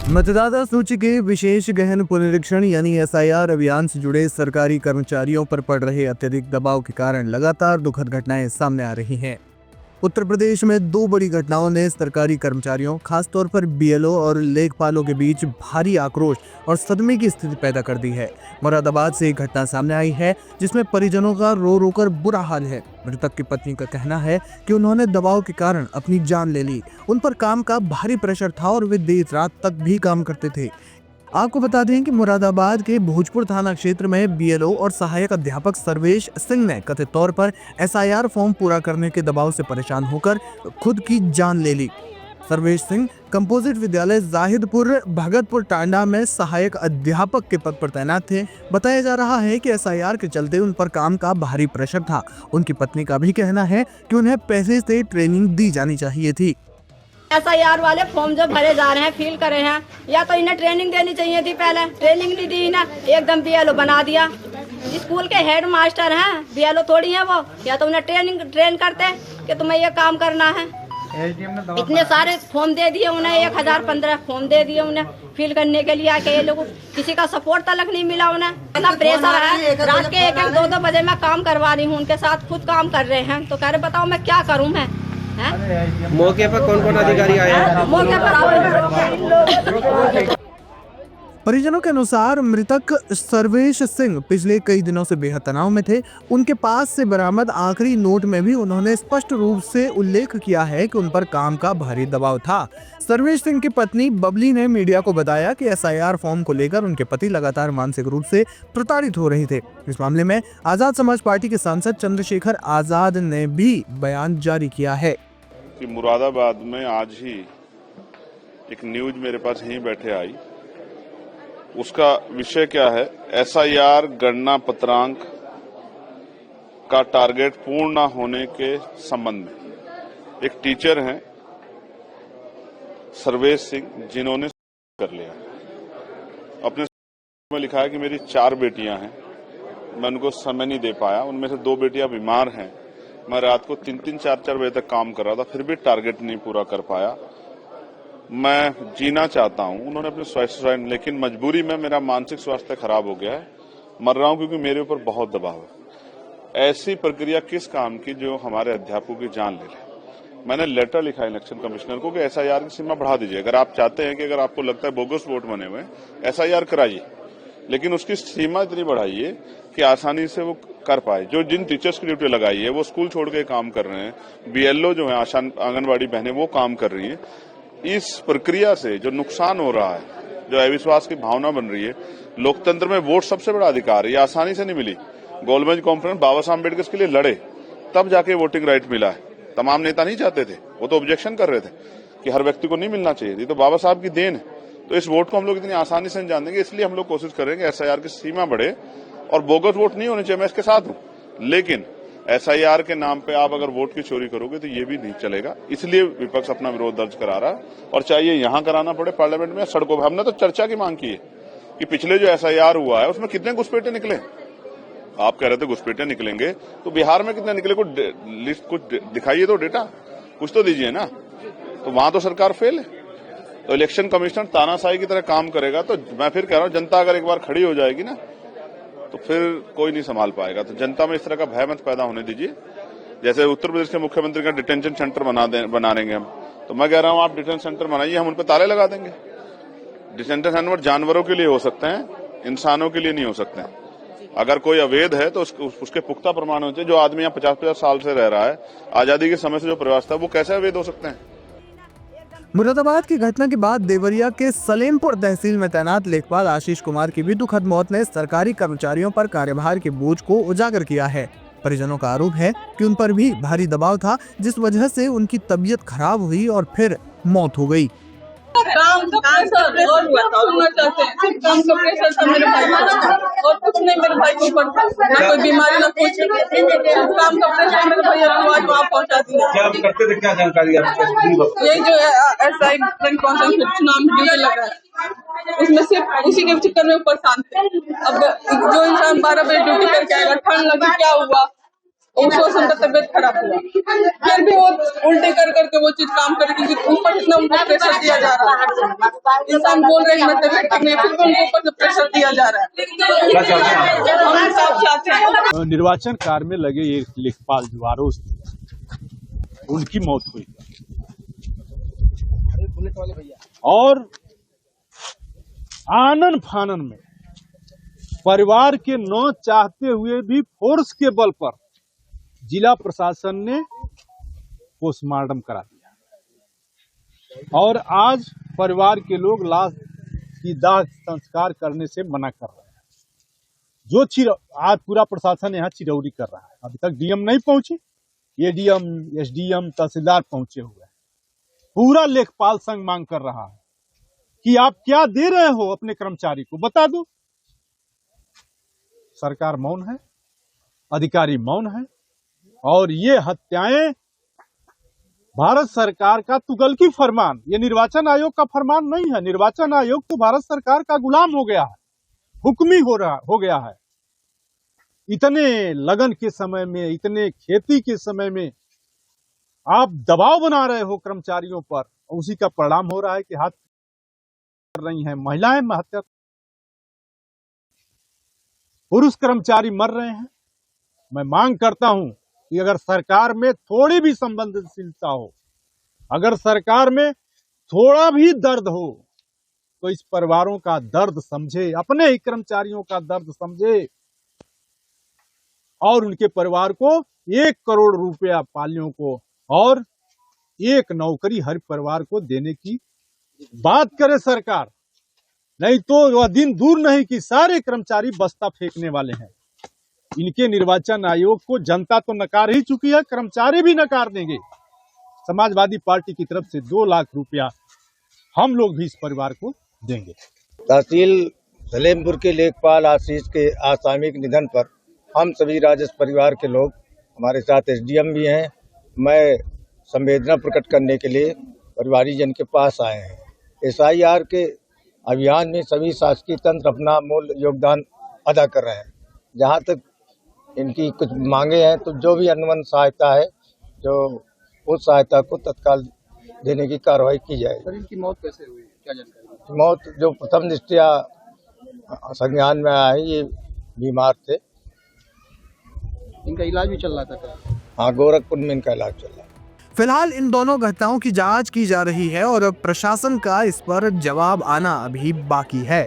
मतदाता सूची के विशेष गहन पुनरीक्षण यानी एसआईआर अभियान से जुड़े सरकारी कर्मचारियों पर पड़ रहे अत्यधिक दबाव के कारण लगातार दुखद घटनाएं सामने आ रही हैं। उत्तर प्रदेश में दो बड़ी घटनाओं ने सरकारी कर्मचारियों, खासतौर पर बीएलओ और लेखपालों के बीच भारी आक्रोश और सदमे की स्थिति पैदा कर दी है। मुरादाबाद से एक घटना सामने आई है जिसमें परिजनों का रो रो कर बुरा हाल है। मृतक की पत्नी का कहना है कि उन्होंने दबाव के कारण अपनी जान ले ली। उन पर काम का भारी प्रेशर था और वे देर रात तक भी काम करते थे। आपको बता दें कि मुरादाबाद के भोजपुर थाना क्षेत्र में बीएलओ और सहायक अध्यापक सर्वेश सिंह ने कथित तौर पर एसआईआर फॉर्म पूरा करने के दबाव से परेशान होकर खुद की जान ले ली। सर्वेश सिंह कंपोजिट विद्यालय जाहिदपुर भगतपुर टांडा में सहायक अध्यापक के पद पर तैनात थे। बताया जा रहा है कि एसआईआर के चलते उन पर काम का भारी प्रेशर था। उनकी पत्नी का भी कहना है कि उन्हें पैसे से ट्रेनिंग दी जानी चाहिए थी। एसआईआर वाले फॉर्म जो भरे जा रहे हैं, फिल करे हैं, या तो इन्हें ट्रेनिंग देनी चाहिए थी। पहले ट्रेनिंग नहीं दी ना, एकदम बीएलओ बना दिया। स्कूल के हेड मास्टर हैं, बीएलओ थोड़ी हैं वो। या तो उन्हें ट्रेन करते कि तुम्हें ये काम करना है। इतने सारे फॉर्म दे दिए उन्हें, 1015 फॉर्म दे दिए उन्हें फिल करने के लिए। आके ये लोग किसी का सपोर्ट तक नहीं मिला उन्हें। इतना प्रेशर है, रात के 1-1, 2-2 बजे मैं काम करवा रही हूँ उनके साथ, खुद काम कर रहे हैं। तो कह रहे बताओ मैं क्या करूँ मैं। मौके पर कौन कौन अधिकारी आए हैं? मौके पर परिजनों के अनुसार मृतक सर्वेश सिंह पिछले कई दिनों से बेहद तनाव में थे। उनके पास से बरामद आखिरी नोट में भी उन्होंने स्पष्ट रूप से उल्लेख किया है कि उन पर काम का भारी दबाव था। सर्वेश सिंह की पत्नी बबली ने मीडिया को बताया कि एसआईआर फॉर्म को लेकर उनके पति लगातार मानसिक रूप से प्रताड़ित हो रहे थे। इस मामले में आजाद समाज पार्टी के सांसद चंद्रशेखर आजाद ने भी बयान जारी किया है कि मुरादाबाद में आज ही एक न्यूज मेरे पास यहीं बैठे आई। उसका विषय क्या है? एसआईआर गणना पत्रांक का टारगेट पूर्ण न होने के संबंध में एक टीचर हैं सर्वेश सिंह, जिन्होंने कर लिया। अपने में लिखा है कि मेरी 4 बेटियां हैं, मैं उनको समय नहीं दे पाया। उनमें से 2 बेटियां बीमार हैं। मैं रात को 3-3, 4-4 बजे तक काम कर रहा था, फिर भी टारगेट नहीं पूरा कर पाया। मैं जीना चाहता हूं। उन्होंने अपने स्वास्थ्य, लेकिन मजबूरी में मेरा मानसिक स्वास्थ्य खराब हो गया है। मर रहा हूं क्योंकि मेरे ऊपर बहुत दबाव है। ऐसी प्रक्रिया किस काम की जो हमारे अध्यापकों की जान ले ले। मैंने लेटर लिखा इलेक्शन कमिश्नर को कि एसआईआर की सीमा बढ़ा दीजिए। अगर आप चाहते हैं कि अगर आपको लगता है बोगस वोट बने हुए, एसआईआर कराइए, लेकिन उसकी सीमा इतनी बढ़ाइए कि आसानी से वो कर पाए। जो जिन टीचर्स की ड्यूटी लगाई है वो स्कूल छोड़ के काम कर रहे हैं। बीएलओ जो है, आंगनबाड़ी बहनें, वो काम कर रही हैं। इस प्रक्रिया से जो नुकसान हो रहा है, जो अविश्वास की भावना बन रही है, लोकतंत्र में वोट सबसे बड़ा अधिकार है, ये आसानी से नहीं मिली। गोलमेज कॉन्फ्रेंस बाबा साहब अम्बेडकर के लिए लड़े, तब जाके वोटिंग राइट मिला है। तमाम नेता नहीं चाहते थे, वो तो ऑब्जेक्शन कर रहे थे कि हर व्यक्ति को नहीं मिलना चाहिए। ये तो बाबा साहब की देन है। तो इस वोट को हम लोग इतनी आसानी से नहीं जान देंगे, इसलिए हम लोग कोशिश करेंगे एसआईआर की सीमा बढ़े और बोगस वोट नहीं होने चाहिए। मैं इसके साथ हूं, लेकिन एसआईआर के नाम पे आप अगर वोट की चोरी करोगे तो ये भी नहीं चलेगा। इसलिए विपक्ष अपना विरोध दर्ज करा रहा है और चाहिए यहां कराना पड़े पार्लियामेंट में, सड़कों पर। हमने तो चर्चा की मांग की है कि पिछले जो एसआईआर हुआ है उसमें कितने घुसपैठे निकले। आप कह रहे थे घुसपैठे निकलेंगे, तो बिहार में कितने निकले? कुछ लिस्ट, कुछ दिखाइए तो डेटा, कुछ तो दीजिए ना। तो वहां तो सरकार फेल है। तो इलेक्शन कमिश्नर तानाशाही की तरह काम करेगा। तो मैं फिर कह रहा हूं, जनता अगर एक बार खड़ी हो जाएगी ना तो फिर कोई नहीं संभाल पाएगा। तो जनता में इस तरह का भय मत पैदा होने दीजिए। जैसे उत्तर प्रदेश के मुख्यमंत्री का डिटेंशन सेंटर बना देंगे हम, तो मैं कह रहा हूं आप डिटेंशन सेंटर बनाइए, हम उन पर ताले लगा देंगे। डिटेंशन सेंटर जानवरों के लिए हो सकते हैं, इंसानों के लिए नहीं हो सकते हैं। अगर कोई अवैध है तो उसके पुख्ता प्रमाण होने चाहिए। जो आदमी यहाँ 50-50 साल से रह रहा है, आजादी के समय से जो प्रयास था, वो कैसे अवैध हो सकते हैं? मुरादाबाद की घटना के बाद देवरिया के सलेमपुर तहसील में तैनात लेखपाल आशीष कुमार की भी दुखद मौत ने सरकारी कर्मचारियों पर कार्यभार के बोझ को उजागर किया है। परिजनों का आरोप है कि उन पर भी भारी दबाव था, जिस वजह से उनकी तबीयत खराब हुई और फिर मौत हो गई। काम का प्रेशर और सुनना चाहते हैं, सिर्फ काम का प्रेशर था मेरे भाई को, और कुछ नहीं मेरे भाई के ऊपर था, ना कोई बीमारी ना कुछ। काम का प्रेशर मेरे भैया को आज वहाँ पहुँचा दिया। क्या करते थे, क्या जानकारी आपको? यही जो एसआई चुनाव में ड्यूटी लगा है, उसमें सिर्फ उसी के चक्कर में परेशान थे। अब जो इंसान 12 बजे ड्यूटी करके आएगा, ठंड लगी, क्या हुआ, उस वक्त उनका तबियत खराब हुआ, फिर भी वो उल्टे कर करके वो चीज काम करे, क्योंकि ऊपर इतना उनको प्रेशर दिया जा रहा है। इंसान बोल रहे हैं मैं तबियत ठीक नहीं, फिर भी उनको ऊपर से प्रेशर दिया जा रहा है। हम इंसाफ चाहते हैं। निर्वाचन कार्य में लगे एक लेखपाल जो आरोस थे, उनकी मौत हुई और आनन फानन में परिवार के न चाहते हुए भी फोर्स के बल पर जिला प्रशासन ने पोस्टमार्टम करा दिया और आज परिवार के लोग लाश की दाह संस्कार करने से मना कर रहे हैं। जो आज पूरा प्रशासन यहाँ चिरौरी कर रहा है, अभी तक डीएम नहीं पहुंची, एडीएम, एसडीएम, तहसीलदार पहुंचे हुए हैं। पूरा लेखपाल संघ मांग कर रहा है कि आप क्या दे रहे हो अपने कर्मचारी को, बता दो। सरकार मौन है, अधिकारी मौन है और ये हत्याएं भारत सरकार का तुगलकी फरमान, ये निर्वाचन आयोग का फरमान नहीं है। निर्वाचन आयोग तो भारत सरकार का गुलाम हो गया है, हुक्मी हो गया है। इतने लगन के समय में, इतने खेती के समय में आप दबाव बना रहे हो कर्मचारियों पर, उसी का परिणाम हो रहा है कि हाथ कर रही हैं महिलाएं, हत्या, पुरुष कर्मचारी मर रहे हैं। मैं मांग करता हूं कि अगर सरकार में थोड़ी भी संवेदनशीलता हो, अगर सरकार में थोड़ा भी दर्द हो, तो इस परिवारों का दर्द समझे, अपने ही कर्मचारियों का दर्द समझे और उनके परिवार को 1 करोड़ रुपया पालियों को और 1 नौकरी हर परिवार को देने की बात करे सरकार। नहीं तो वह दिन दूर नहीं कि सारे कर्मचारी बस्ता फेंकने वाले हैं। इनके निर्वाचन आयोग को जनता तो नकार ही चुकी है, कर्मचारी भी नकार देंगे। समाजवादी पार्टी की तरफ से 2 लाख रुपया हम लोग भी इस परिवार को देंगे। तहसील सलेमपुर के लेखपाल आशीष के असामयिक निधन पर हम सभी राजस परिवार के लोग, हमारे साथ एसडीएम भी हैं, मैं संवेदना प्रकट करने के लिए परिवारीजन के पास आए हैं। एसआईआर के अभियान में सभी शासकीय तंत्र अपना मूल योगदान अदा कर रहे हैं। जहां तक इनकी कुछ मांगे हैं, तो जो भी अनुबंध सहायता है, जो उस सहायता को तत्काल देने की कार्रवाई की जाए। सर, इनकी मौत कैसे हुई, क्या जानकारी? मौत जो प्रथम दृष्टया संज्ञान में आया है, ये बीमार थे, इनका इलाज भी चल रहा था क्या? हाँ, गोरखपुर में इनका इलाज चल रहा है। फिलहाल इन दोनों घटनाओं की जांच की जा रही है और अब प्रशासन का इस पर जवाब आना अभी बाकी है।